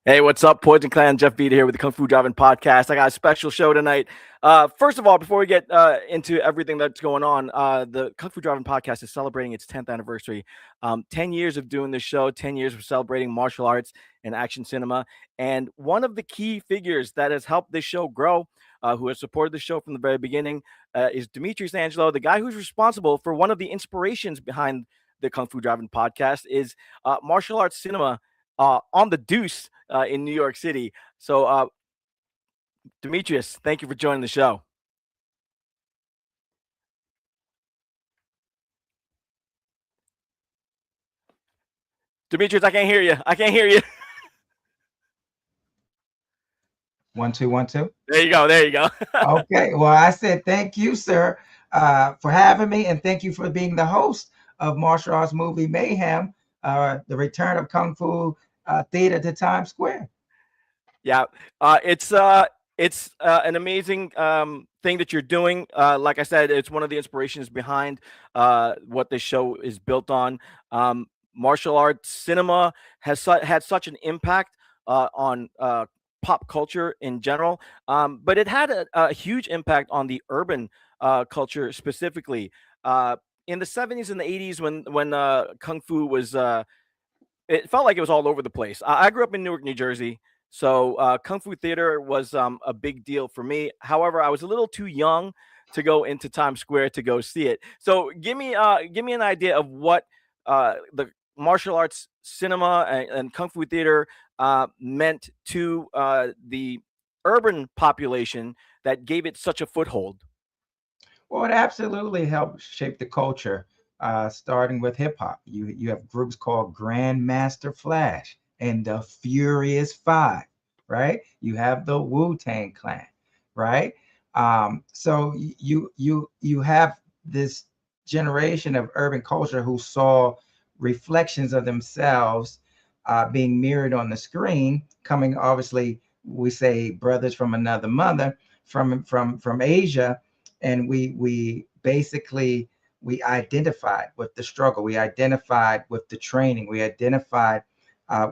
Hey, what's up, Poison Clan? Jeff Vita here with the Kung Fu Driving Podcast. I got a special show tonight. First of all, before we get into everything that's going on, the Kung Fu Driving Podcast is celebrating its 10th anniversary. 10 years of doing this show, 10 years of celebrating martial arts and action cinema. And one of the key figures that has helped this show grow, who has supported the show from the very beginning, is Demetrius Angelo, the guy who's responsible for one of the inspirations behind the Kung Fu Driving Podcast, is martial arts cinema on the Deuce in New York City. So, Demetrius, thank you for joining the show. Demetrius, I can't hear you. I can't hear you. 1 2 1 2. There you go. There you go. Okay. Well, I said thank you, sir, for having me, and thank you for being the host of Martial Arts Movie Mayhem, the return of Kung Fu theater to Times Square. Yeah, it's an amazing thing that you're doing. Like I said, it's one of the inspirations behind what this show is built on. Martial arts cinema has had such an impact on pop culture in general, but it had a huge impact on the urban culture specifically. In the 70s and the 80s, when kung fu was it felt like it was all over the place. I grew up in Newark, New Jersey, so kung fu theater was a big deal for me. However, I was a little too young to go into Times Square to go see it. So give me an idea of what the martial arts cinema and kung fu theater meant to the urban population that gave it such a foothold. Well, it absolutely helped shape the culture, starting with hip hop. You have groups called Grandmaster Flash and the Furious Five, right? You have the Wu-Tang Clan, right? So you have this generation of urban culture who saw reflections of themselves being mirrored on the screen, coming obviously, we say brothers from another mother, from Asia, and we basically we identified with the struggle, we identified with the training, we identified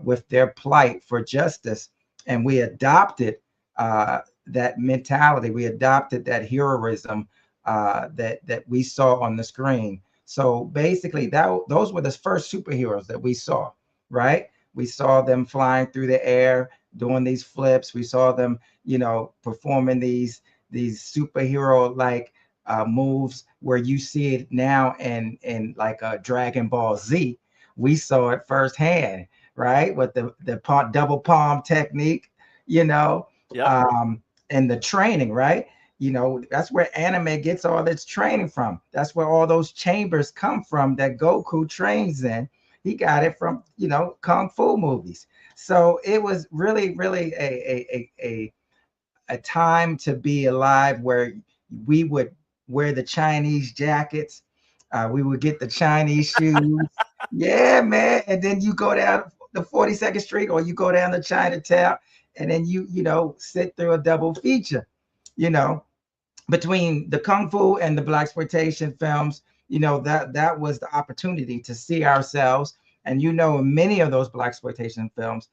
with their plight for justice, and we adopted that mentality, we adopted that heroism that we saw on the screen. So basically, those were the first superheroes that we saw, right? We saw them flying through the air, doing these flips. We saw them, performing these superhero like moves where you see it now in like a Dragon Ball Z. We saw it firsthand, right? With the double palm technique, you know, Yep. um, and the training, right? That's where anime gets all its training from. That's where all those chambers come from that Goku trains in. He got it from, kung fu movies. So it was really, really a time to be alive where we would wear the Chinese jackets. We would get the Chinese shoes. Yeah, man. And then you go down the 42nd Street or you go down to Chinatown and then sit through a double feature, you know, between the Kung Fu and the Blaxploitation films. That was the opportunity to see ourselves. And in many of those Blaxploitation films,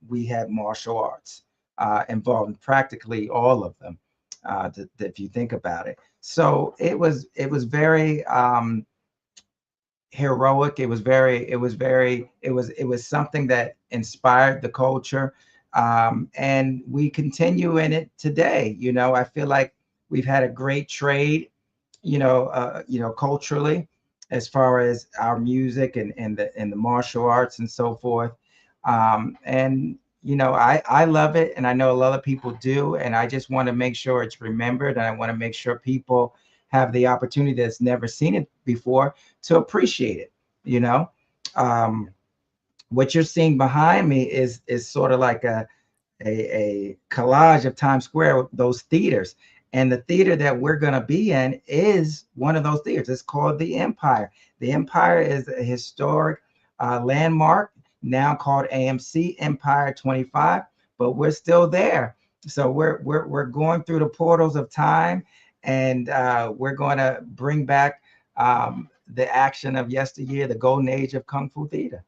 we had martial arts involved in practically all of them, if you think about it. So it was very heroic. It was something that inspired the culture, and we continue in it today. I feel like we've had a great trade, culturally, as far as our music and the martial arts and so forth. And I love it, and I know a lot of people do, and I just want to make sure it's remembered, and I want to make sure people have the opportunity that's never seen it before to appreciate it. You know, um, what you're seeing behind me is sort of like a collage of Times Square, those theaters. And the theater that we're going to be in is one of those theaters. It's called the Empire. The Empire is a historic landmark, now called AMC Empire 25, but we're still there. So we're going through the portals of time, and we're going to bring back the action of yesteryear, the golden age of Kung Fu theater.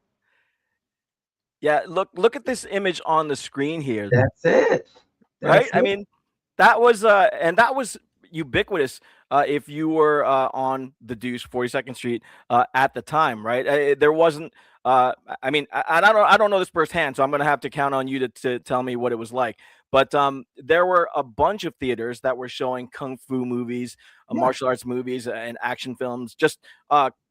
Yeah, look at this image on the screen here, That's it. right? That's I it. mean, that was and that was ubiquitous if you were on the Deuce 42nd Street at the time, right? There wasn't I mean, I don't know this firsthand, so I'm going to have to count on you to tell me what it was like. But there were a bunch of theaters that were showing kung fu movies, Yeah, martial arts movies, and action films just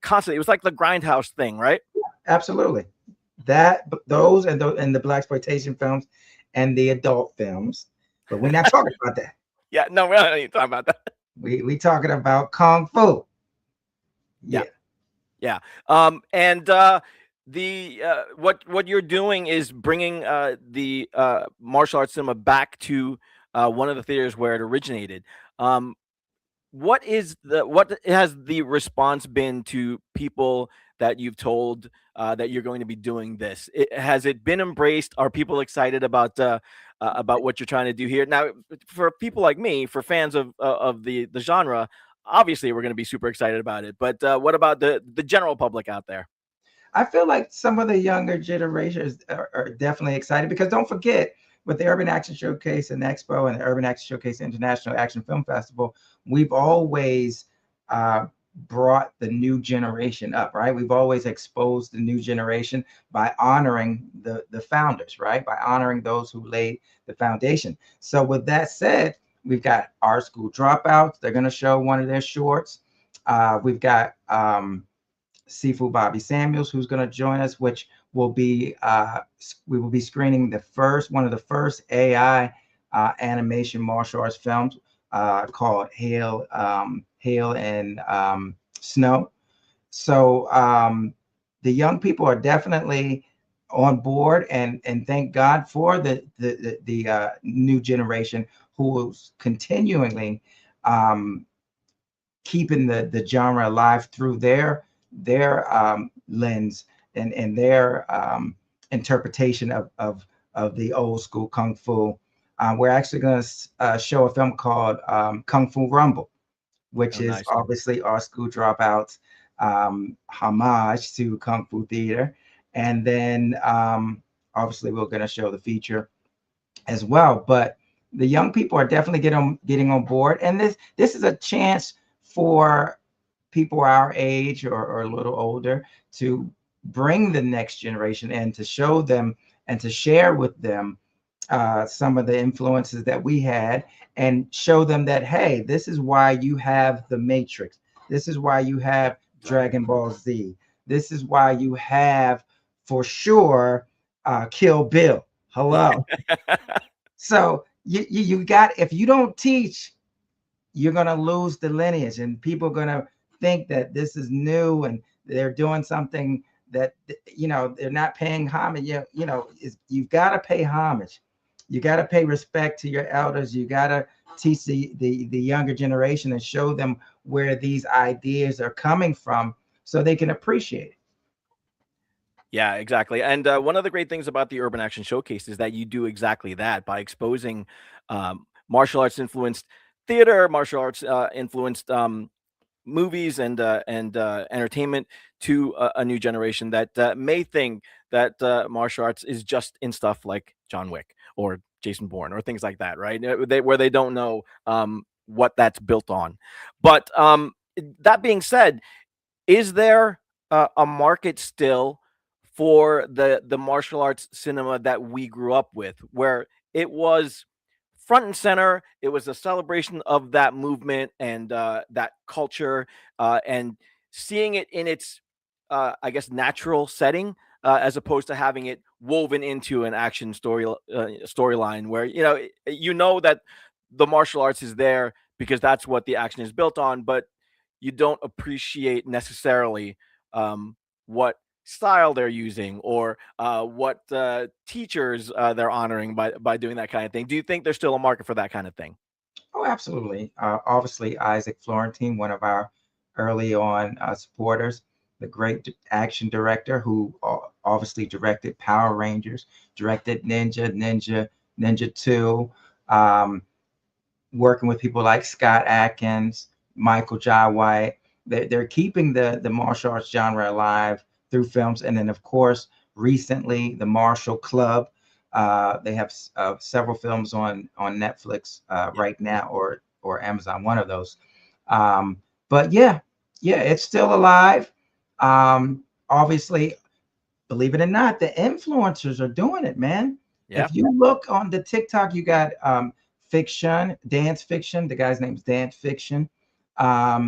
constantly. It was like the grindhouse thing, right? absolutely. That those and the black exploitation films and the adult films, but we're not talking about that. Yeah, no, we're not even talking about that. We talking about kung fu. Yeah. Yeah, Yeah. And the what you're doing is bringing the martial arts cinema back to one of the theaters where it originated. Um, what has the response been to people that you've told that you're going to be doing this? Has it been embraced? Are people excited about what you're trying to do here? Now, for people like me, for fans of the genre, obviously we're going to be super excited about it. But what about the general public out there? I feel like some of the younger generations are definitely excited because don't forget with the Urban Action Showcase and Expo and the Urban Action Showcase International Action Film Festival, we've always uh, brought the new generation up, right? We've always exposed the new generation by honoring the founders, right? By honoring those who laid the foundation. So with that said, we've got our school dropouts. They're going to show one of their shorts. We've got Seafood Bobby Samuels, who's going to join us, which will be we will be screening the first one of the first AI animation martial arts films called Hail and Snow. So the young people are definitely on board, and thank God for the new generation who's continually um, keeping the genre alive through their lens and their interpretation of the old school kung fu. We're actually going to show a film called Kung Fu Rumble, which Oh, is nice. obviously our school dropouts homage to Kung Fu theater. And then obviously we're going to show the feature as well. But the young people are definitely getting on board, and this is a chance for people our age or a little older to bring the next generation and to show them and to share with them some of the influences that we had and show them that, hey, this is why you have the Matrix. This is why you have Dragon Ball Z. This is why you have, for sure, Kill Bill. Hello. So you got, if you don't teach, you're gonna lose the lineage, and people are gonna think that this is new and they're doing something that they're not paying homage. You've got to pay homage. You got to pay respect to your elders. You got to teach the younger generation and show them where these ideas are coming from so they can appreciate it. Yeah, exactly. And one of the great things about the Urban Action Showcase is that you do exactly that by exposing martial arts influenced theater, martial arts influenced movies, and entertainment to a new generation that may think that martial arts is just in stuff like John Wick or Jason Bourne or things like that, right? Where they don't know what that's built on. But that being said, is there a market still for the martial arts cinema that we grew up with, where it was front and center? It was a celebration of that movement and that culture, and seeing it in its, I guess, natural setting, as opposed to having it woven into an action storyline, where you know that the martial arts is there because that's what the action is built on, but you don't appreciate necessarily what style they're using or what teachers they're honoring by doing that kind of thing. Do you think there's still a market for that kind of thing? Oh, absolutely. Obviously, Isaac Florentine, one of our early on supporters, the great action director who obviously directed Power Rangers, directed Ninja 2, um, working with people like Scott Atkins, Michael Jai White. They're keeping the martial arts genre alive through films. And then, of course, recently, the Marshall Club. They have several films on Netflix Yep. right now, or Amazon, one of those. Um, but yeah, yeah, it's still alive. Obviously, believe it or not, the influencers are doing it, man. Yeah. If you look on the TikTok, you got Fiction, Dance Fiction. The guy's name's Dance Fiction.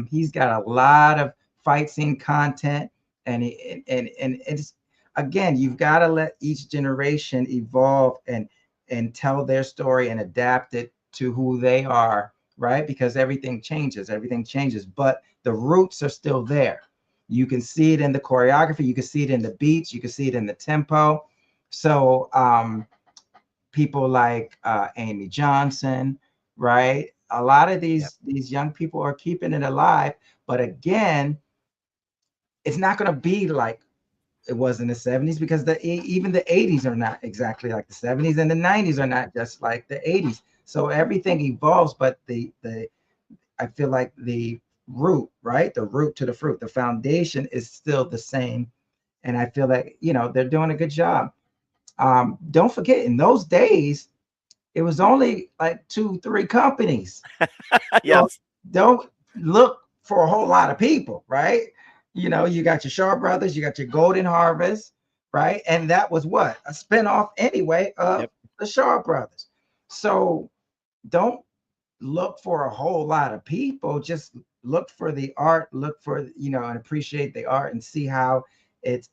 He's got a lot of fight scene content, and it's, again, you've got to let each generation evolve and tell their story and adapt it to who they are, right? Because everything changes, but the roots are still there. You can see it in the choreography, you can see it in the beats, you can see it in the tempo. So people like Amy Johnson, right? A lot of Yep. these young people are keeping it alive, but again, it's not going to be like it was in the 70s, because even the 80s are not exactly like the 70s, and the 90s are not just like the 80s. So everything evolves, but the I feel like the root, right? The root to the fruit, the foundation is still the same. And I feel like, they're doing a good job. Don't forget, in those days, it was only like two, three companies. So Yes. don't look for a whole lot of people, right? You got your Shaw Brothers, you got your Golden Harvest, right? And that was what? A spinoff anyway of Yep. the Shaw Brothers. So don't look for a whole lot of people. Just look for the art, look for, and appreciate the art, and see how it's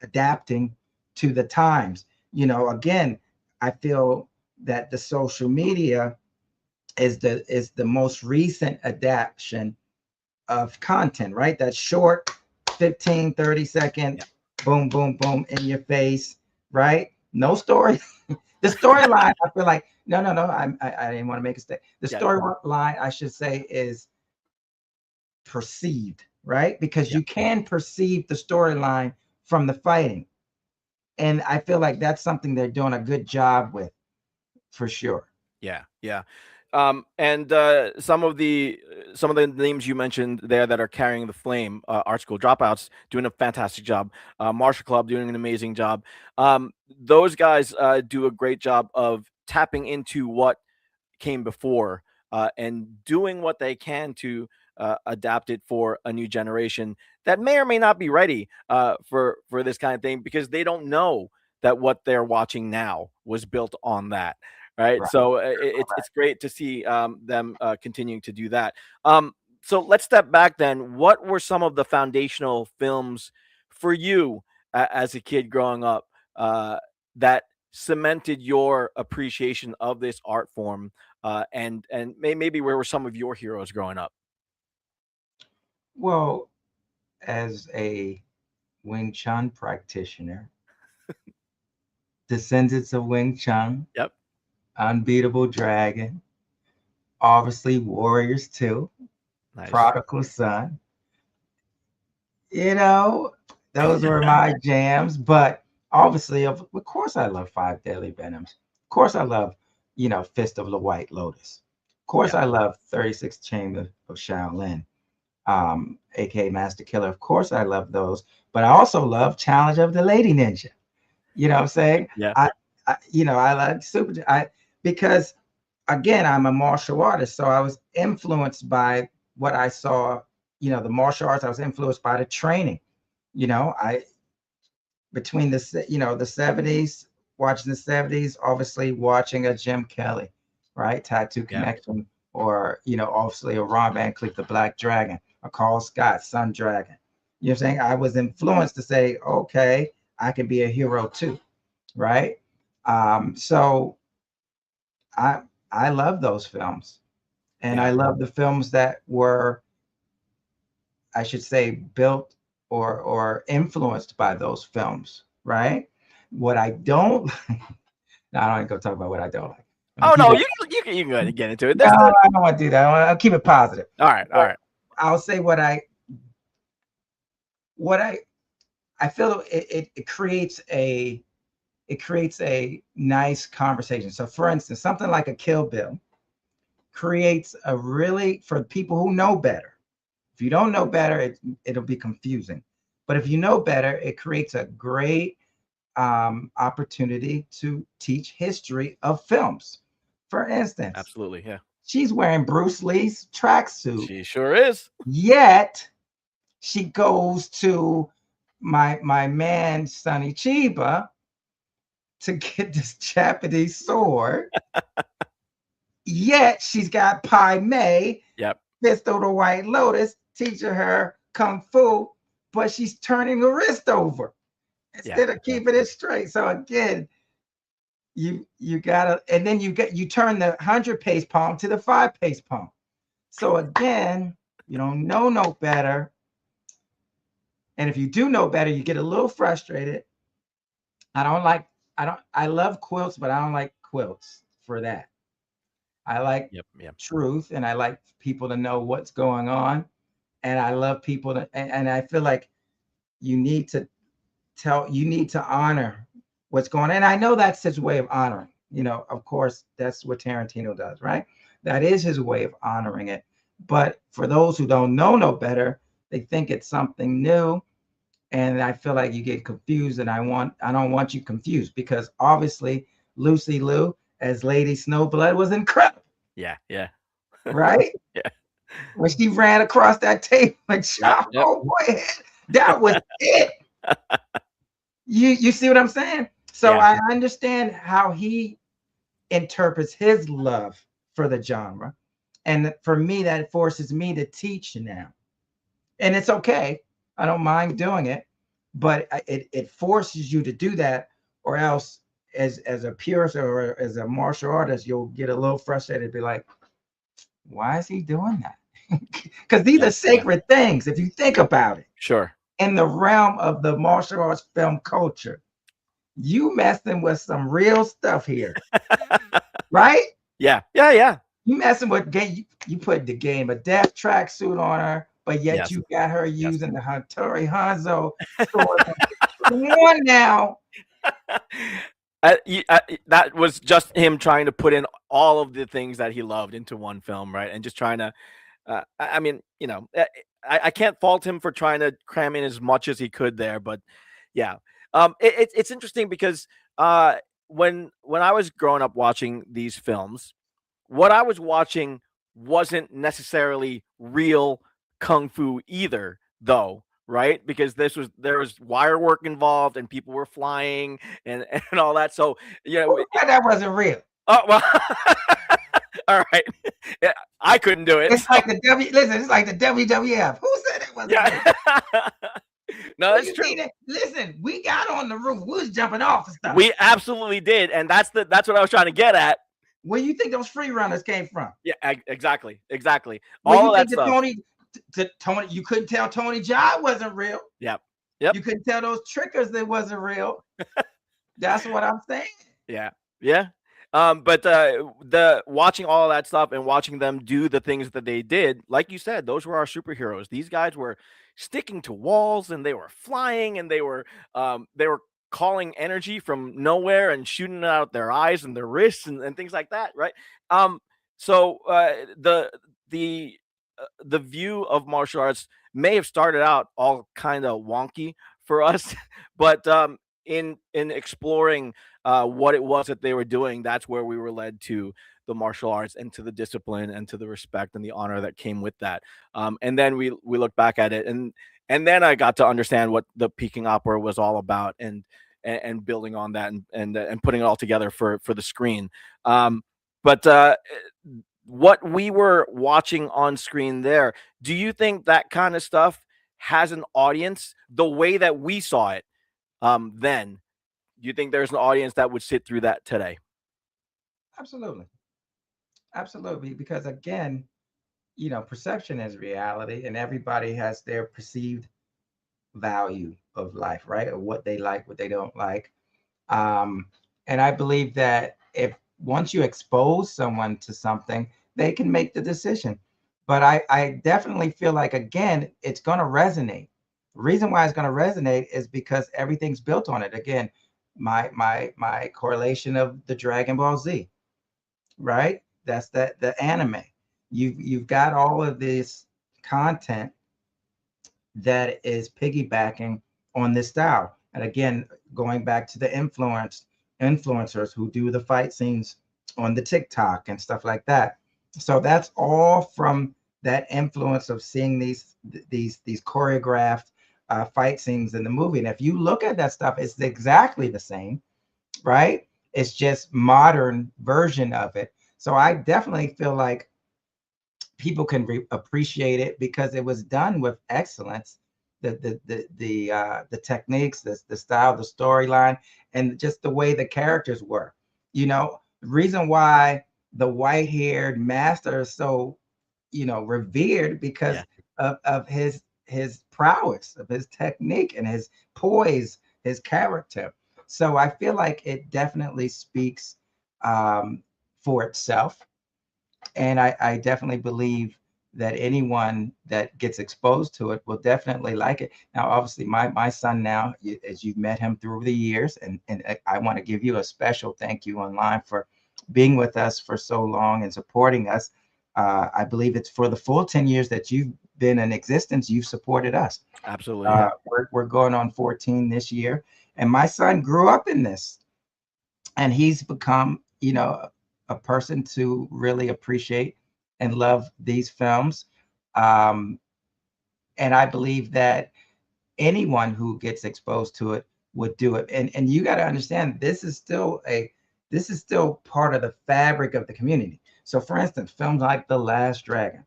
adapting to the times. Again, I feel that the social media is the most recent adaptation of content, right? That short 15, 30-second, Yep. boom, boom, boom, in your face, right? No story. The storyline, I feel like, no, I didn't want to make a mistake. The Yep. storyline, I should say, is perceived, right? Because you Yep. can perceive the storyline from the fighting. And I feel like that's something they're doing a good job with, for sure. Yeah, yeah. And some of the names you mentioned there that are carrying the flame, Art School Dropouts doing a fantastic job, Marshall Club doing an amazing job. Those guys do a great job of tapping into what came before, and doing what they can to adapt it for a new generation that may or may not be ready for this kind of thing, because they don't know that what they're watching now was built on that. Right. Right. So it's great to see them continuing to do that. So let's step back then. What were some of the foundational films for you as a kid growing up that cemented your appreciation of this art form, and maybe where were some of your heroes growing up? Well, as a Wing Chun practitioner, Descendants of Wing Chun, Yep. Unbeatable Dragon, obviously Warriors 2, Nice. Prodigal Son, you know, those were my jams. But obviously, of course, I love Five Deadly Venoms. Of course, I love, Fist of the White Lotus. Of course, Yep. I love 36 Chambers of Shaolin, aka Master Killer. Of course, I love those. But I also love Challenge of the Lady Ninja. You know what I'm saying? Yeah. I like because again, I'm a martial artist, so I was influenced by what I saw. The martial arts. I was influenced by the training. I between the 70s, watching the 70s, obviously watching a Jim Kelly, right? Tattoo Yeah. Connection, or obviously a Ron Van Cleef, the Black Dragon, a Carl Scott, Sun Dragon. You know what I'm saying? I was influenced to say, okay, I can be a hero too, right? So I I love those films, and Yeah. I love the films that were, I should say, built or influenced by those films, right? What I don't, no, I don't want to go talk about what I don't like. I'm gonna Oh keep no, it. you can go ahead and get into it. No, I don't want to do that. I'll keep it positive. All right. All But right. I'll say what I feel it creates a nice conversation. So, for instance, something like a Kill Bill creates a really, for people who know better. If you don't know better, it'll be confusing. But if you know better, it creates a great opportunity to teach history of films. For instance, Absolutely. Yeah. she's wearing Bruce Lee's tracksuit, She sure is. yet she goes to my man Sonny Chiba to get this Japanese sword. Yet she's got Pai Mei, Yep. Fist of the White Lotus, teaching her kung fu, but she's turning the wrist over Yeah. instead of keeping it straight. So again, you gotta, and then you turn the 100 pace palm to the 5 pace palm. So again, you don't know no better. And if you do know better, you get a little frustrated. I don't like, I love quilts, but I don't like quilts for that. I like Yep. Yep. truth and I like people to know what's going on. And I love people to, and I feel like you need to you need to honor what's going on. And I know that's his way of honoring. Of course, that's what Tarantino does, right? That is his way of honoring it. But for those who don't know no better, they think it's something new. And I feel like you get confused, and I don't want you confused, because obviously Lucy Liu as Lady Snowblood was incredible, Yeah. Yeah. right? Yeah. When she ran across that table and Yep. shot Yep. oh boy, that was it. You see what I'm saying? So Yeah. I understand how he interprets his love for the genre. And for me, that forces me to teach now. And it's okay. I don't mind doing it, but it forces you to do that, or else as a purist or as a martial artist, you'll get a little frustrated, be like, why is he doing that? Because these Yeah. are Yeah. sacred things, if you think about it, Sure. in the realm of the martial arts film culture. You messing with some real stuff here, right? Yeah. Yeah. Yeah. You messing with game. You put the Game of Death tracksuit on her, but yet Yes. you got her Yes. using the Hattori Hanzo sword. Come on now. That was just him trying to put in all of the things that he loved into one film, right? And just trying to, I mean, I can't fault him for trying to cram in as much as he could there, but yeah, it's interesting because when I was growing up watching these films, what I was watching wasn't necessarily real kung fu either, though, right? Because there was wire work involved and people were flying and all that. So Who said that wasn't real? oh well, all right, yeah, I couldn't do it. It's So like the listen, it's like the WWF. Who said it wasn't real? yeah, no, What do that's you true. mean? Listen, we got on the roof. We was jumping off and stuff. We absolutely did, and that's what I was trying to get at. Where you think those free runners came from? Yeah, exactly, exactly. Where All you of that think that stuff. Tony, you couldn't tell Tony Jaa wasn't real. Yep. Yep. You couldn't tell those trickers that wasn't real. That's what I'm saying. Yeah. Yeah. But the watching all of that stuff and watching them do the things that they did, like you said, those were our superheroes. These guys were sticking to walls and they were flying and they were calling energy from nowhere and shooting it out their eyes and their wrists and things like that, right? Um, so the view of martial arts may have started out all kind of wonky for us, but in exploring what it was that they were doing, that's where we were led to the martial arts and to the discipline and to the respect and the honor that came with that. And then we look back at it, and then I got to understand what the Peking opera was all about, and building on that and putting it all together for the screen. But what we were watching on screen there, do you think that kind of stuff has an audience the way that we saw it then? Do you think there's an audience that would sit through that today? Absolutely. Absolutely. Because again, perception is reality, and everybody has their perceived value of life, right? Or what they like, what they don't like. Um, and I believe that if once you expose someone to something, they can make the decision. But I definitely feel like, again, it's going to resonate. The reason why it's going to resonate is because everything's built on it. Again, my correlation of the Dragon Ball Z, right? That's the anime. You've got all of this content that is piggybacking on this style. And again, going back to the influencers who do the fight scenes on the TikTok and stuff like that. So that's all from that influence of seeing these choreographed fight scenes in the movie. And if you look at that stuff, it's exactly the same, right? It's just modern version of it. So I definitely feel like people can appreciate it because it was done with excellence. The techniques, the style, the storyline, and just the way the characters were. You know, the reason why the white-haired master is so, revered because Yeah, of his prowess, of his technique and his poise, his character. So I feel like it definitely speaks for itself, and I definitely believe that anyone that gets exposed to it will definitely like it. Now, obviously, my son now, as you've met him through the years, and I want to give you a special thank you online for being with us for so long and supporting us. I believe it's for the full 10 years that you've been in existence, you've supported us. absolutely. Yeah, We're going on 14 this year, and my son grew up in this, and he's become, a person to really appreciate and love these films. Um, and I believe that anyone who gets exposed to it would do it. And you got to understand, this is still part of the fabric of the community. So, for instance, films like The Last Dragon,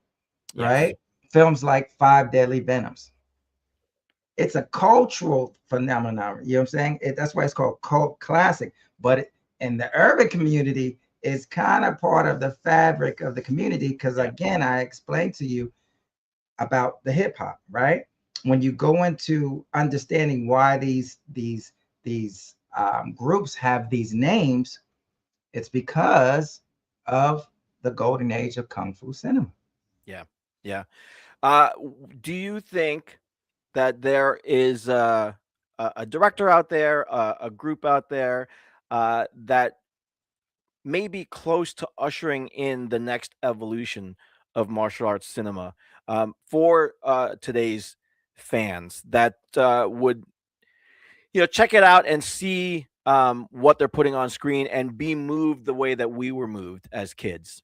yes, right? Films like Five Deadly Venoms. It's a cultural phenomenon. You know what I'm saying? That's why it's called cult classic. But in the urban community, it's kind of part of the fabric of the community because, yeah, again, I explained to you about the hip hop, right? When you go into understanding why these groups have these names, it's because of the golden age of kung fu cinema. yeah, yeah. Do you think that there is a director out there, a group out there that may be close to ushering in the next evolution of martial arts cinema for today's fans that would check it out and see what they're putting on screen and be moved the way that we were moved as kids?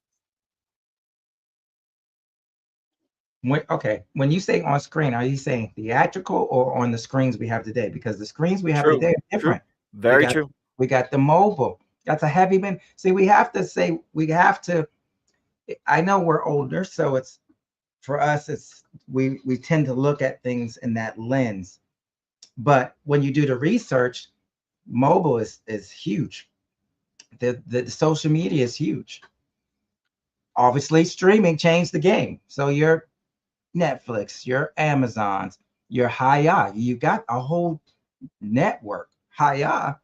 When you say on screen, are you saying theatrical or on the screens we have today? Because the screens we have True, today are true, different. We very got true. we got the mobile. That's a heavy man. See, we have to. I know we're older, so it's for us. It's we tend to look at things in that lens. But when you do the research, mobile is huge. The social media is huge. Obviously, streaming changed the game. So your Netflix, your Amazons, your Haya, you got a whole network. Haya,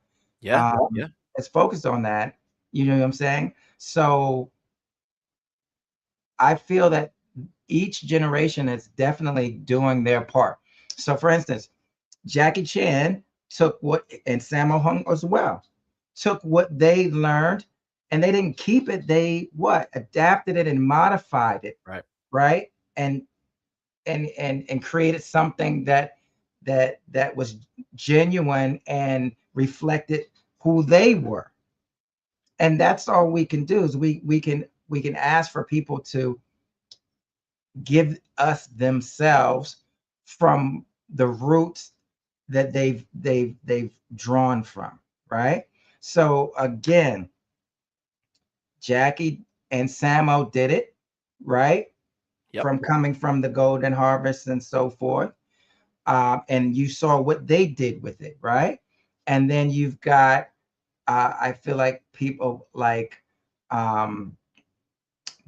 Yeah, um, yeah, is focused on that. You know what I'm saying? So I feel that each generation is definitely doing their part. So, for instance, Jackie Chan took what, and Sammo Hung as well, took what they learned, and they didn't keep it. They what adapted it and modified it, right. right? And created something that was genuine and reflected who they were. And that's all we can do is we can ask for people to give us themselves from the roots that they've drawn from, right? So again, Jackie and Samo did it, right? Yep. From coming from the golden harvest and so forth. And you saw what they did with it, right? And then you've got, I feel like people like um,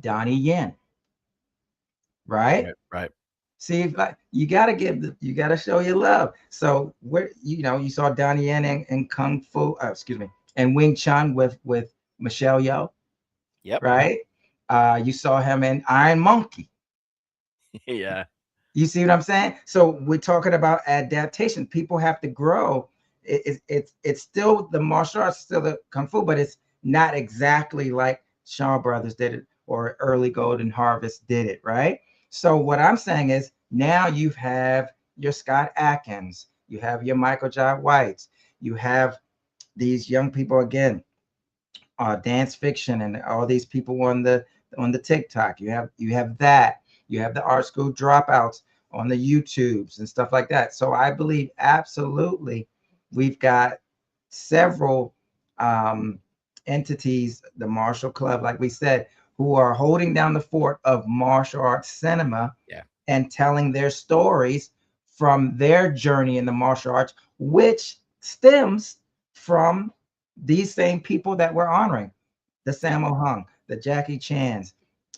Donnie Yen, right? Right. Right. See, like you gotta show your love. So where you saw Donnie Yen and Kung Fu, excuse me, and Wing Chun with Michelle Yeoh, Yep. right? You saw him in Iron Monkey. Yeah. You see what I'm saying? So we're talking about adaptation. People have to grow. It's still the martial arts, still the kung fu, but it's not exactly like Shaw Brothers did it or early Golden Harvest did it, right? So what I'm saying is now you have your Scott Atkins, you have your Michael Jai Whites, you have these young people again, dance fiction, and all these people on the TikTok. You have that. You have the art school dropouts on the YouTubes and stuff like that. So I believe absolutely we've got several um, entities, the Martial Club, like we said, who are holding down the fort of martial arts cinema Yeah. and telling their stories from their journey in the martial arts, which stems from these same people that we're honoring, the Yeah. Sammo Hung, the Jackie Chans,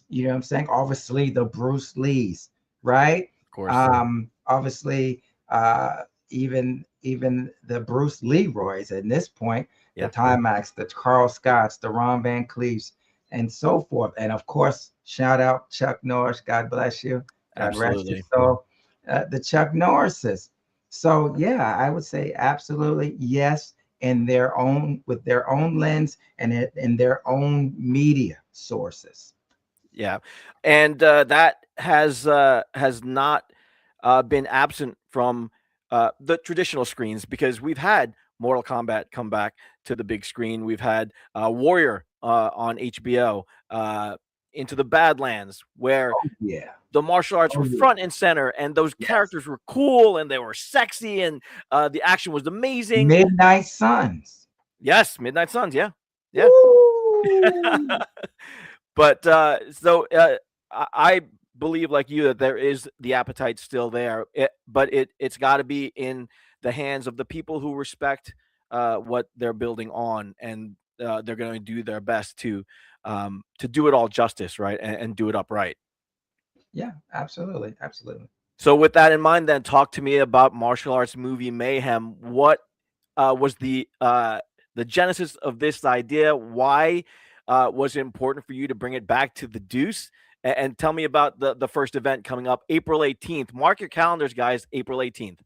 you know what I'm saying? Obviously, the Bruce Lees, right? Of course. Obviously, even the Bruce Leroys at this point, the Yeah. Timax, the Carl Scotts, the Ron Van Cleefs, and so forth. And of course, shout out Chuck Norris. God bless you. God rest his Absolutely. soul. The Chuck Norrises. So yeah, I would say absolutely yes, in their own, with their own lens and in their own media sources. Yeah, and that has not been absent from the traditional screens, because we've had Mortal Kombat come back to the big screen. We've had Warrior on HBO, Into the Badlands, where Oh yeah. the martial arts Oh were yeah. front and center, and those Yes. characters were cool, and they were sexy, and the action was amazing. Midnight Suns. Yes, Midnight Suns. Yeah, yeah. Woo! But I believe, like you, that there is the appetite still there, but it's got to be in the hands of the people who respect what they're building on, and they're going to do their best to do it all justice, right, and do it upright. Yeah, absolutely. Absolutely. So, with that in mind, then talk to me about martial arts movie Mayhem. What was the genesis of this idea? Why was it important for you to bring it back to the Deuce? And tell me about the first event coming up April 18th. Mark your calendars, guys. April 18th.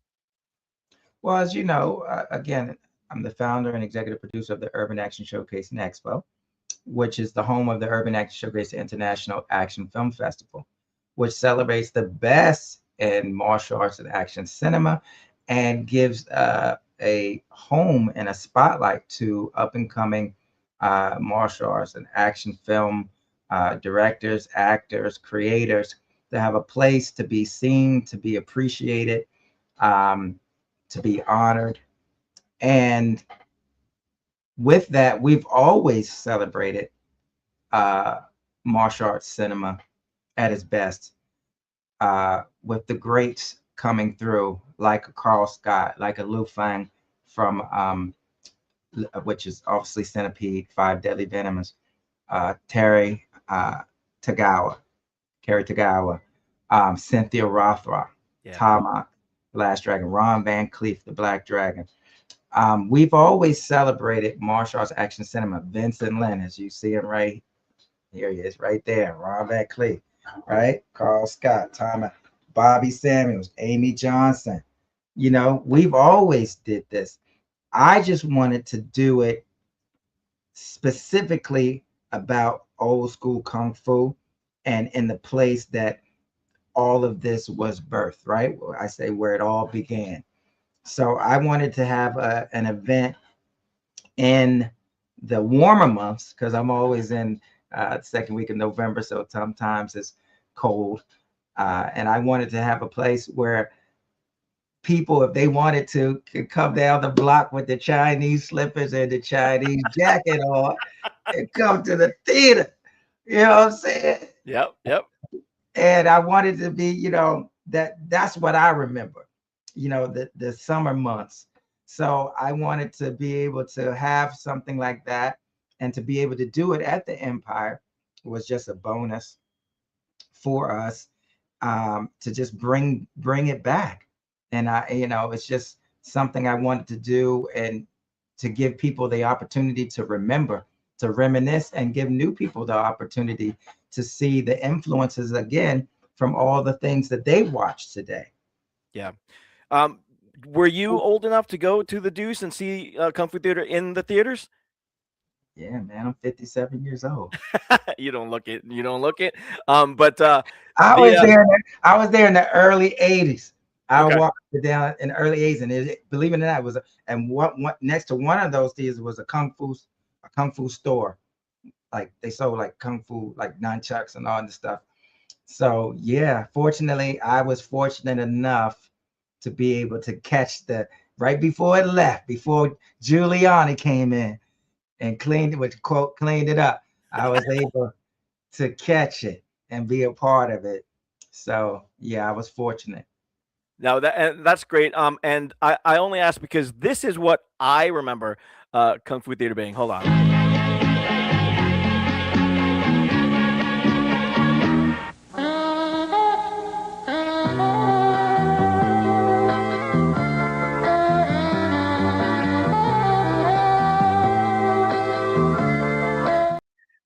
Well, as you know, again, I'm the founder and executive producer of the Urban Action Showcase and Expo, which is the home of the Urban Action Showcase International Action Film Festival, which celebrates the best in martial arts and action cinema and gives a home and a spotlight to up and coming martial arts and action film directors, actors, creators, to have a place to be seen, to be appreciated, um, to be honored. And with that, we've always celebrated uh, martial arts cinema at its best, with the greats coming through, like a Carl Scott, like a Lu Fang from, which is obviously Centipede, Five Deadly Venoms, Terry Tagawa, Kerry Tagawa, Cynthia Rothrock, Yeah. Tama, the Last Dragon, Ron Van Cleef, the Black Dragon. We've always celebrated martial arts action cinema. Vincent Lin, as you see him right here, he is right there. Ron Van Cleef, right? Carl Scott, Tom, Bobby Samuels, Amy Johnson. You know, we've always did this. I just wanted to do it specifically about old school kung fu, and in the place that all of this was birthed, right? I say where it all began. So I wanted to have an event in the warmer months, because I'm always in the second week of November, so sometimes it's cold. And I wanted to have a place where people, if they wanted to, could come down the block with the Chinese slippers and the Chinese jacket on and come to the theater. You know what I'm saying? Yep. Yep. And I wanted to be, that's what I remember, the summer months. So I wanted to be able to have something like that, and to be able to do it at the Empire was just a bonus for us, to just bring it back. And it's just something I wanted to do, and to give people the opportunity to remember, to reminisce, and give new people the opportunity to see the influences again from all the things that they watch today. Yeah. Um, were you old enough to go to the Deuce and see Kung Fu Theater in the theaters? Yeah, man, I'm 57 years old. You don't look it. You don't look it. But I the was there. I was there in the early '80s. I Okay. walked down in the early 80s, and believe it or not, it was and what next to one of those theaters was a kung fu store. Like they sold like kung fu, like nunchucks and all this stuff. So yeah, fortunately, I was fortunate enough to be able to catch the right before it left, before Giuliani came in and cleaned it, which quote cleaned it up. I was able to catch it and be a part of it. So yeah, I was fortunate. No, that's great. And I only ask because this is what I remember Kung Fu Theater being. Hold on.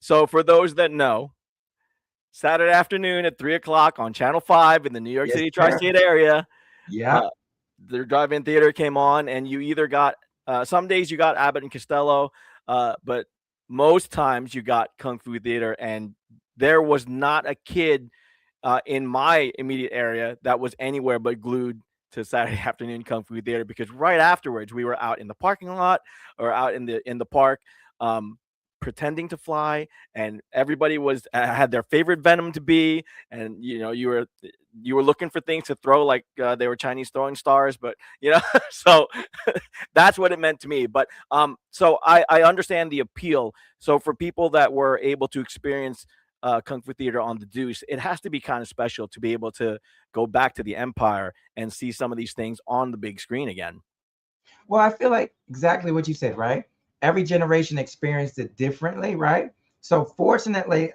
So for those that know, Saturday afternoon at 3 o'clock on Channel 5 in the New York Yes, City sir. tri-state area, Yeah. uh, the drive-in theater came on, and you either got some days you got Abbott and Costello, but most times you got Kung Fu Theater, and there was not a kid in my immediate area that was anywhere but glued to Saturday afternoon Kung Fu Theater, because right afterwards we were out in the parking lot or out in the park, um, pretending to fly, and everybody was had their favorite Venom to be, and you were looking for things to throw like they were Chinese throwing stars, but so that's what it meant to me. But so I understand the appeal. So for people that were able to experience Kung Fu Theater on the Deuce, it has to be kind of special to be able to go back to the Empire and see some of these things on the big screen again. Well, I feel like exactly what you said, right? Every generation experienced it differently, right? So fortunately,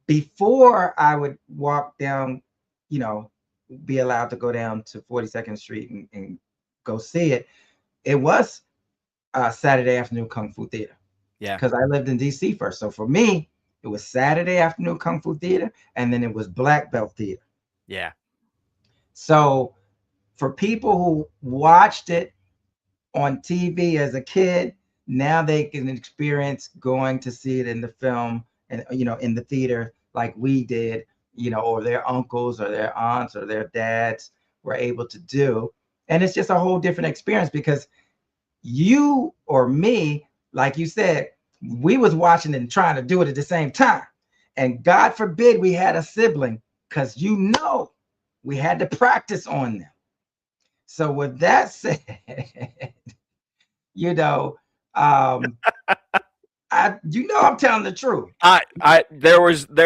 before I would walk down, you know, be allowed to go down to 42nd Street and go see it, it was Saturday afternoon Kung Fu Theater Yeah, because I lived in DC first. So for me, it was Saturday afternoon Kung Fu Theater, and then it was Black Belt Theater. yeah, So for people who watched it on TV as a kid, now they can experience going to see it in the film and in the theater like we did, or their uncles or their aunts or their dads were able to do. And it's just a whole different experience because you or me, like you said, we was watching it and trying to do it at the same time. And God forbid we had a sibling, because we had to practice on them. So with that said, you know, um, I'm telling the truth. there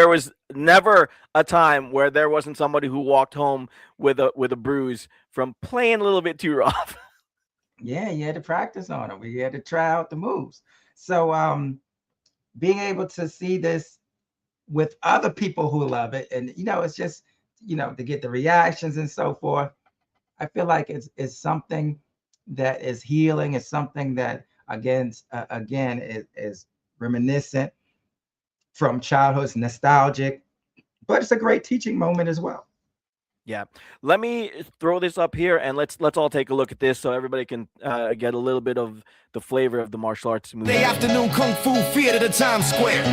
was never a time where there wasn't somebody who walked home with a bruise from playing a little bit too rough. Yeah, you had to practice on it. We had to try out the moves. So being able to see this with other people who love it, and it's just to get the reactions and so forth. I feel like it's something that is healing. It's something that again is reminiscent from childhood. It's nostalgic, but it's a great teaching moment as well. Yeah. Let me throw this up here and let's all take a look at this so everybody can get a little bit of the flavor of the martial arts movie. Day afternoon Kung Fu theater to Times Square.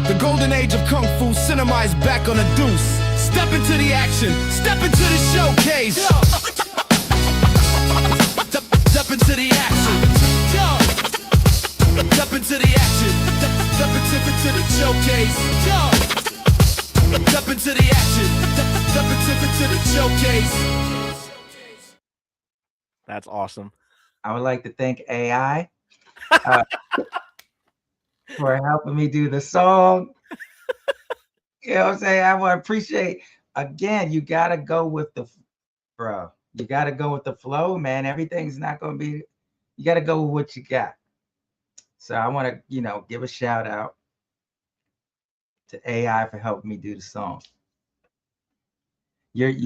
The golden age of Kung Fu cinema is back on the Deuce. Step into the action. Step into the showcase. Step into the action. Step into the action. Step into the showcase. Step into the action. Step into the showcase. That's awesome. I would like to thank AI for helping me do the song. You know what I'm saying? I want to appreciate, again, you got to go with you got to go with the flow, man. Everything's not going to be, you got to go with what you got. So I want to, give a shout out to AI for helping me do the song. You're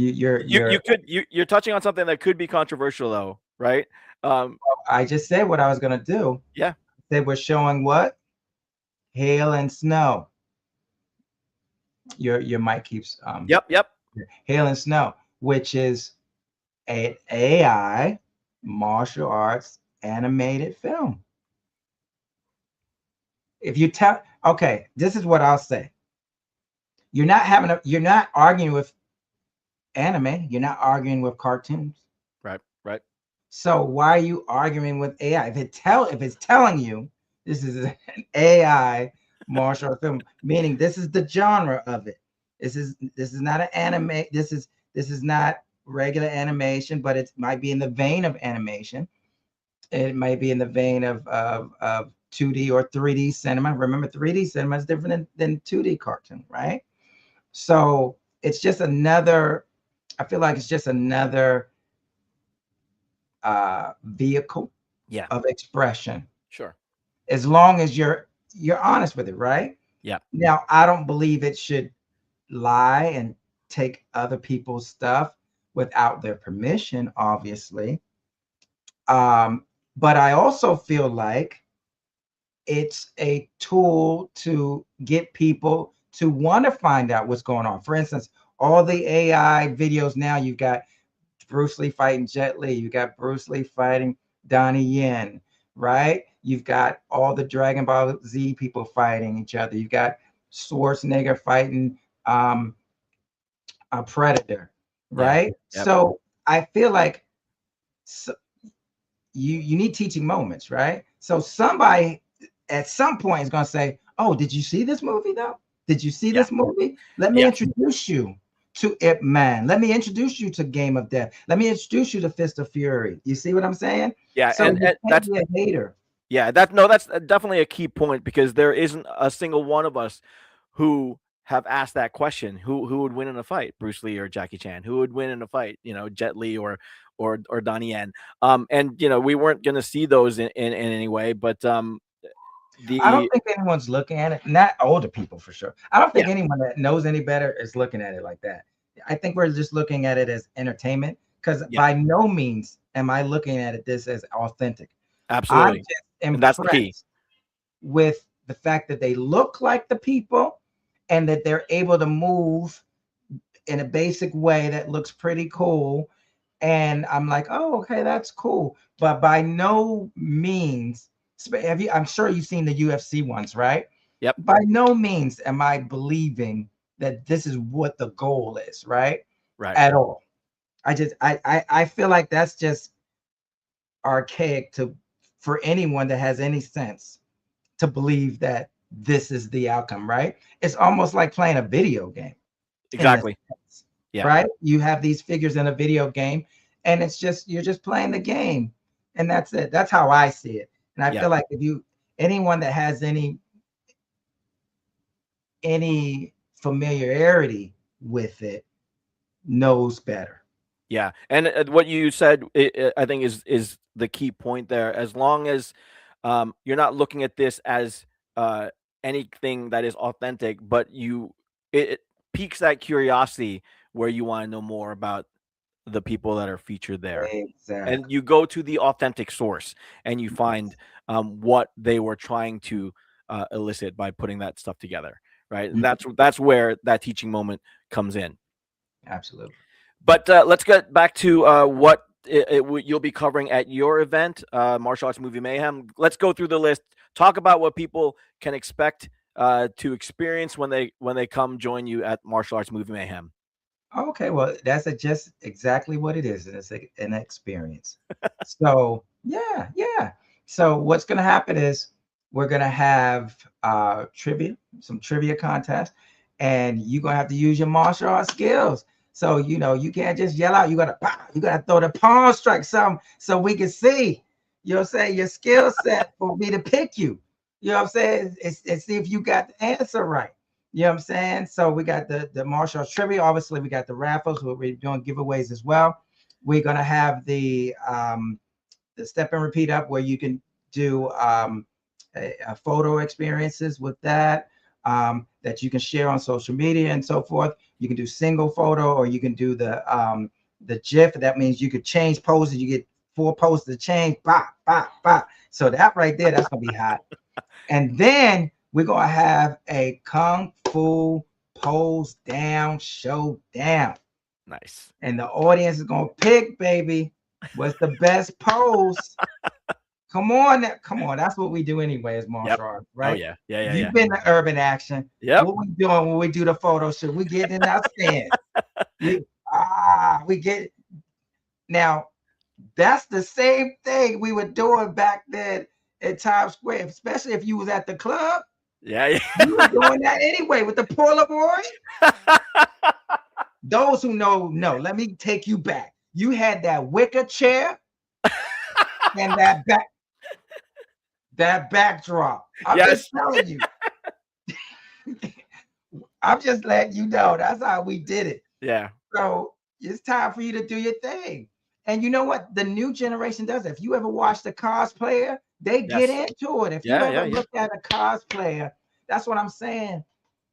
touching on something that could be controversial though, right? I just said what I was going to do. Yeah. I said we're showing what? Hail and snow. Your mic keeps Yep. Hail and Snow, which is an AI martial arts animated film. If you this is what I'll say. You're not arguing with anime. You're not arguing with cartoons. Right. Right. So why are you arguing with AI? If it's telling you this is an AI martial art film, meaning this is the genre of it. This is not an anime. This is not regular animation, but it might be in the vein of animation. It might be in the vein of 2D or 3D cinema. Remember, 3D cinema is different than 2D cartoon, right? So it's just another. I feel like it's just another vehicle of expression. Sure. As long as you're honest with it, right? Yeah. Now, I don't believe it should lie and take other people's stuff without their permission, obviously. But I also feel like it's a tool to get people to want to find out what's going on. For instance, all the AI videos now, you've got Bruce Lee fighting Jet Li, you got Bruce Lee fighting Donnie Yen, right? You've got all the Dragon Ball Z people fighting each other. You've got Schwarzenegger fighting a Predator, right? Yep. So I feel like you need teaching moments, right? So somebody at some point is going to say, oh, did you see this movie though? Did you see this movie? Let me introduce you to Ip Man. Let me introduce you to Game of Death. Let me introduce you to Fist of Fury. You see what I'm saying? Yeah, so and that's be a hater. Yeah, that's definitely a key point, because there isn't a single one of us who have asked that question. Who would win in a fight, Bruce Lee or Jackie Chan? Who would win in a fight, Jet Li or Donnie Yen? And we weren't going to see those in any way, but I don't think anyone's looking at it. Not older people for sure. I don't think anyone that knows any better is looking at it like that. I think we're just looking at it as entertainment, because by no means am I looking at it this as authentic. Absolutely. I'm just impressed that's the key with the fact that they look like the people and that they're able to move in a basic way that looks pretty cool. And I'm like, oh, okay, that's cool. But by no means, I'm sure you've seen the UFC ones, right? Yep. By no means am I believing that this is what the goal is, right? Right. At all. I feel like that's just archaic for anyone that has any sense to believe that this is the outcome, right? It's almost like playing a video game. Exactly. Yeah. Right? You have these figures in a video game, and you're just playing the game, and that's it. That's how I see it. And I feel like anyone that has any familiarity with it knows better. Yeah, and what you said, I think, is the key point there. As long as you're not looking at this as anything that is authentic, but it piques that curiosity where you want to know more about the people that are featured there. Exactly. And you go to the authentic source and you find what they were trying to elicit by putting that stuff together, right? And that's where that teaching moment comes in. Absolutely. But let's get back to what you'll be covering at your event, Martial Arts Movie Mayhem. Let's go through the list. Talk about what people can expect to experience when they come join you at Martial Arts Movie Mayhem. Okay, well, that's just exactly what it is. It's an experience. So yeah. So what's going to happen is we're going to have some trivia contest, and you're going to have to use your martial arts skills. So, you can't just yell out. You got to throw the palm strike some so we can see, your skill set for me to pick you. You know what I'm saying? And see if you got the answer right. You know what I'm saying? So we got the martial arts trivia. Obviously, we got the raffles. We're doing giveaways as well. We're going to have the step and repeat up, where you can do a photo experiences with that you can share on social media and so forth. You can do single photo, or you can do the GIF. That means you could change poses. You get 4 poses to change. Bop, bop, bop. So that right there, that's going to be hot. And then we're going to have a Kung Fu pose down showdown. Nice. And the audience is going to pick, baby, what's the best pose. Come on. That's what we do anyway as martial arts, right? Oh, yeah. You've been to Urban Action. Yep. What we doing when we do the photo shoot? We getting in our stand. We get now. That's the same thing we were doing back then at Times Square, especially if you was at the club. Yeah. You were doing that anyway with the Polaroid. Those who know, let me take you back. You had that wicker chair and that backdrop. I'm just telling you. I'm just letting you know that's how we did it. Yeah. So it's time for you to do your thing. And you know what? The new generation does it. If you ever watch the cosplayer, they get into it. If you ever look at a cosplayer, that's what I'm saying.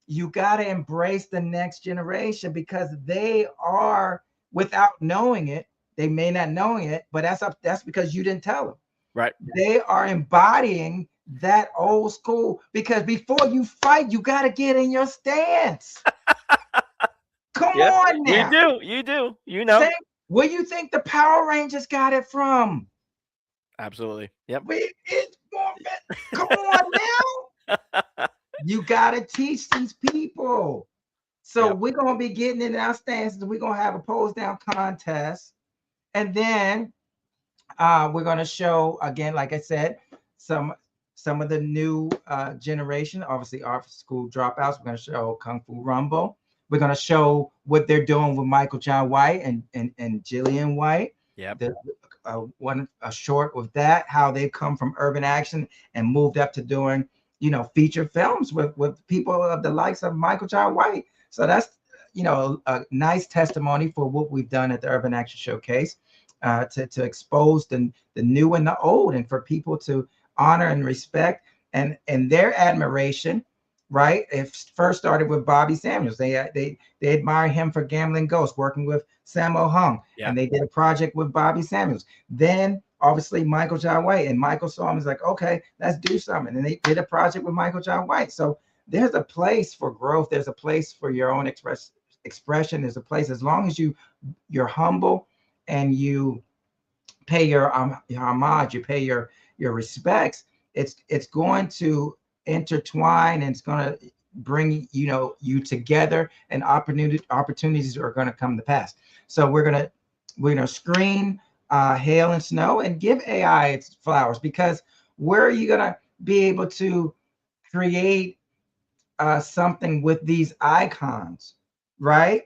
You got to embrace the next generation because they are, without knowing it, they may not knowing it, but that's because you didn't tell them. Right. They are embodying that old school because before you fight, you got to get in your stance. Come on now. You do. You know. Where you think the Power Rangers got it from? Absolutely. Yep. Come on now. You got to teach these people. So we're going to be getting in our stances. We're going to have a pose down contest. And then we're going to show, again, like I said, some of the new generation, obviously our school dropouts. We're going to show Kung Fu Rumble. We're going to show what they're doing with Michael John White and Jillian White. Yep. A short with that, how they've come from urban action and moved up to doing, feature films with people of the likes of Michael John White. So that's, a nice testimony for what we've done at the Urban Action Showcase to expose the new and the old, and for people to honor and respect and their admiration. Right. It first started with Bobby Samuels. They admire him for Gambling Ghost, working with Sammo Hung, and they did a project with Bobby Samuels. Then obviously Michael John White, and Michael saw him, was like, okay, let's do something. And they did a project with Michael John White. So there's a place for growth. There's a place for your own expression. There's a place, as long as you're humble and you pay your homage, you pay your respects. It's going to intertwine, and it's going to bring you together, and opportunities are going to come to pass. So we're going to screen Hail and Snow and give AI its flowers, because where are you going to be able to create something with these icons, right?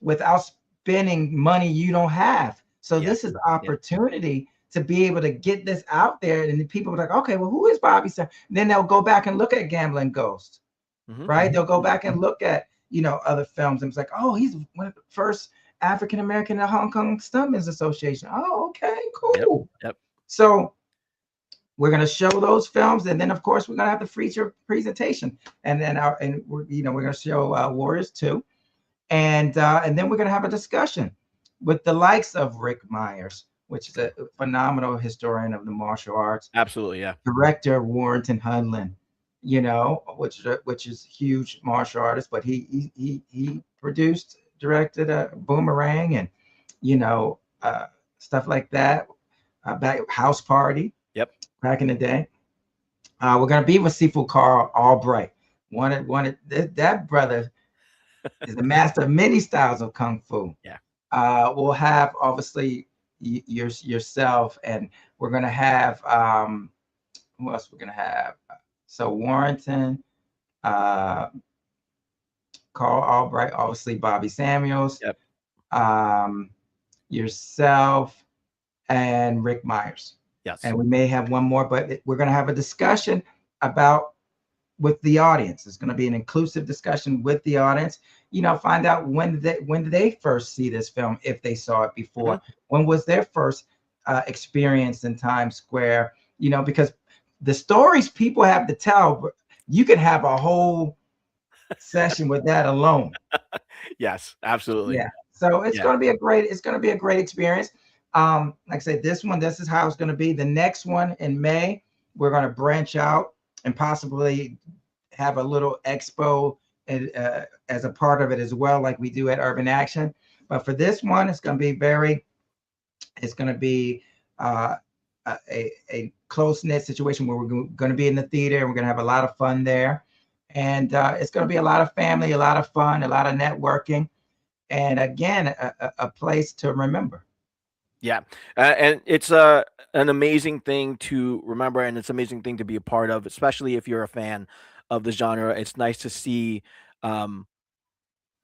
Without spending money you don't have. So this is opportunity to be able to get this out there, and people are like, okay, well, who is Bobby Sam? Then they'll go back and look at Gambling Ghost, right? They'll go back and look at other films, and it's like, oh, he's one of the first African American in the Hong Kong Stuntmen's Association. Oh, okay, cool. Yep. So we're gonna show those films, and then of course we're gonna have the feature presentation, and then we're gonna show Warriors 2, and then we're gonna have a discussion with the likes of Rick Myers, which is a phenomenal historian of the martial arts. Absolutely, yeah. Director Warrington Hudlin, which is huge martial artist, but he produced, directed a Boomerang, and stuff like that. Back House Party. Yep. Back in the day. We're gonna be with Sifu Carl Albright. That brother is the master of many styles of kung fu. Yeah. We'll have obviously yourself, and we're gonna have who else we're gonna have? So Warrington, Carl Albright, obviously Bobby Samuels, yourself, and Rick Myers. Yes. And we may have one more, but we're gonna have a discussion with the audience. It's going to be an inclusive discussion with the audience. Find out when did they first see this film, if they saw it before. When was their first experience in Times Square? Because the stories people have to tell, you could have a whole session with that alone. Yes, absolutely. Yeah. So it's going to be a great experience. Like I said, this is how it's going to be. The next one in May, we're going to branch out and possibly have a little expo as a part of it as well, like we do at Urban Action. But for this one, it's going to be a close-knit situation where we're going to be in the theater, and we're going to have a lot of fun there. And it's going to be a lot of family, a lot of fun, a lot of networking. and again, a place to remember. Yeah, and it's an amazing thing to remember, and it's an amazing thing to be a part of, especially if you're a fan of the genre. It's nice to see um,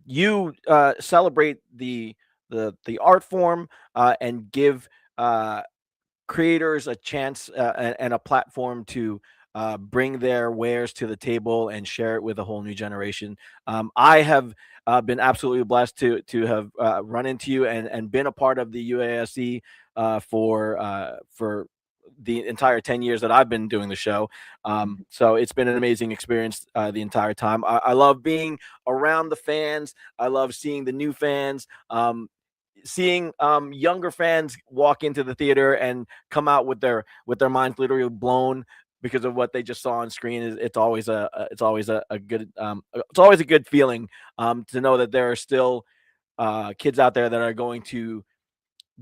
you celebrate the art form and give creators a chance and a platform to bring their wares to the table and share it with a whole new generation. I have been absolutely blessed to have run into you and been a part of the UASC for the entire 10 years that I've been doing the show. So it's been an amazing experience the entire time. I love being around the fans. I love seeing the new fans. Seeing younger fans walk into the theater and come out with their minds literally blown because of what they just saw on screen is it's always a good it's always a good feeling to know that there are still kids out there that are going to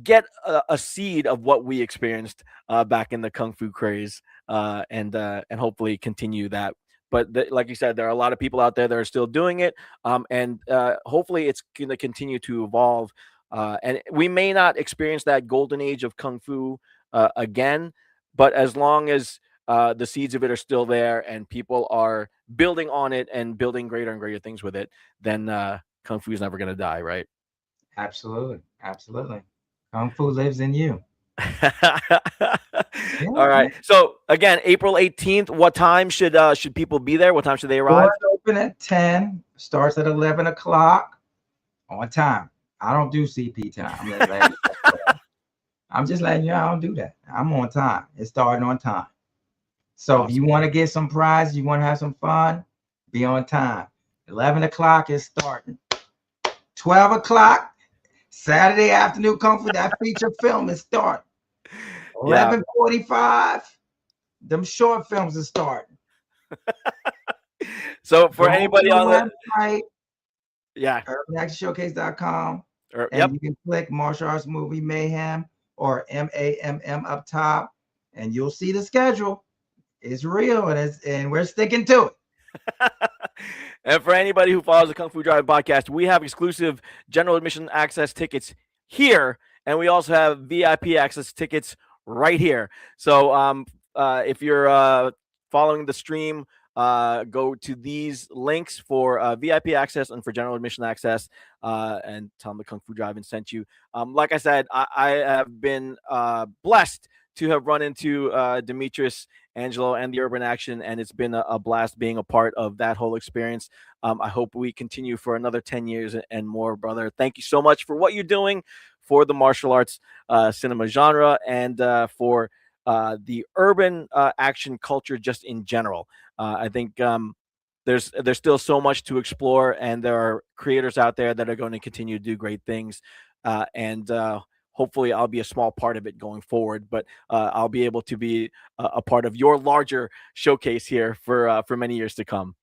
get a seed of what we experienced back in the kung fu craze and hopefully continue that. But like you said, there are a lot of people out there that are still doing it, and hopefully it's going to continue to evolve. And we may not experience that golden age of kung fu again, but as long as the seeds of it are still there and people are building on it and building greater and greater things with it, then kung fu is never going to die, right? Absolutely, absolutely. Kung Fu lives in you. All right. So again, April 18th. What time should people be there? What time should they arrive? Doors open at 10. Starts at 11 o'clock. On time. I don't do CP time. I'm just letting you know I don't do that. I'm on time. It's starting on time. So Awesome. if you want to get some prizes, you want to have some fun, be on time. 11 o'clock is starting. 12 o'clock, Saturday afternoon Kung Fu, that feature film is starting. 11:45, them short films are starting. So for anybody on the website, yeah, UrbanActionShowcase.com, and yep. you can click Martial Arts Movie Mayhem or MAMM up top, and you'll see the schedule. It's real, and we're sticking to it. And for anybody who follows the Kung Fu Drive podcast, we have exclusive general admission access tickets here, and we also have VIP access tickets right here. So if you're following the stream, go to these links for VIP access and for general admission access, and tell them the Kung Fu Drive and sent you. Like I said, I have been blessed to have run into DEMETRIUS Angelo and the Urban Action, and it's been a blast being a part of that whole experience. I hope we continue for another 10 years and more, brother. Thank you so much for what you're doing for the martial arts cinema genre and for the urban action culture just in general. I think there's still so much to explore, and there are creators out there that are going to continue to do great things. And hopefully I'll be a small part of it going forward, but I'll be able to be a part of your larger showcase here for many years to come.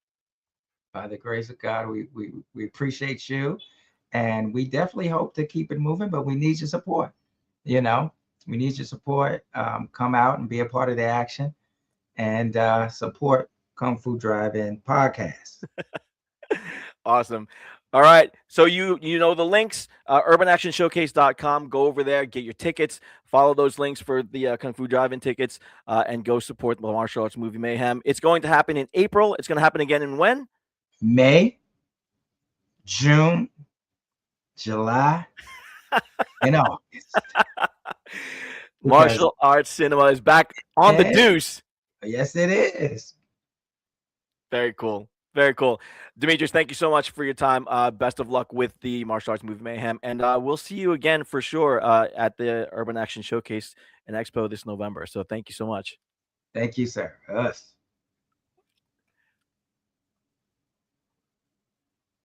By the grace of God, we appreciate you, and we definitely hope to keep it moving, but we need your support. We need your support. Come out and be a part of the action, and support Kung Fu Drive-In podcast. Awesome. All right. So you know the links, urbanactionshowcase.com. Go over there, get your tickets, follow those links for the Kung Fu Drive-In tickets, and go support the Martial Arts Movie Mayhem. It's going to happen in April. It's going to happen again in when? May, June, July, and August. Martial Arts Cinema is back on the Deuce. Yes, it is. Very cool. Very cool. DEMETRIUS, thank you so much for your time. Best of luck with the Martial Arts Movie Mayhem. And we'll see you again for sure at the Urban Action Showcase and Expo this November. So thank you so much. Thank you, sir. Us.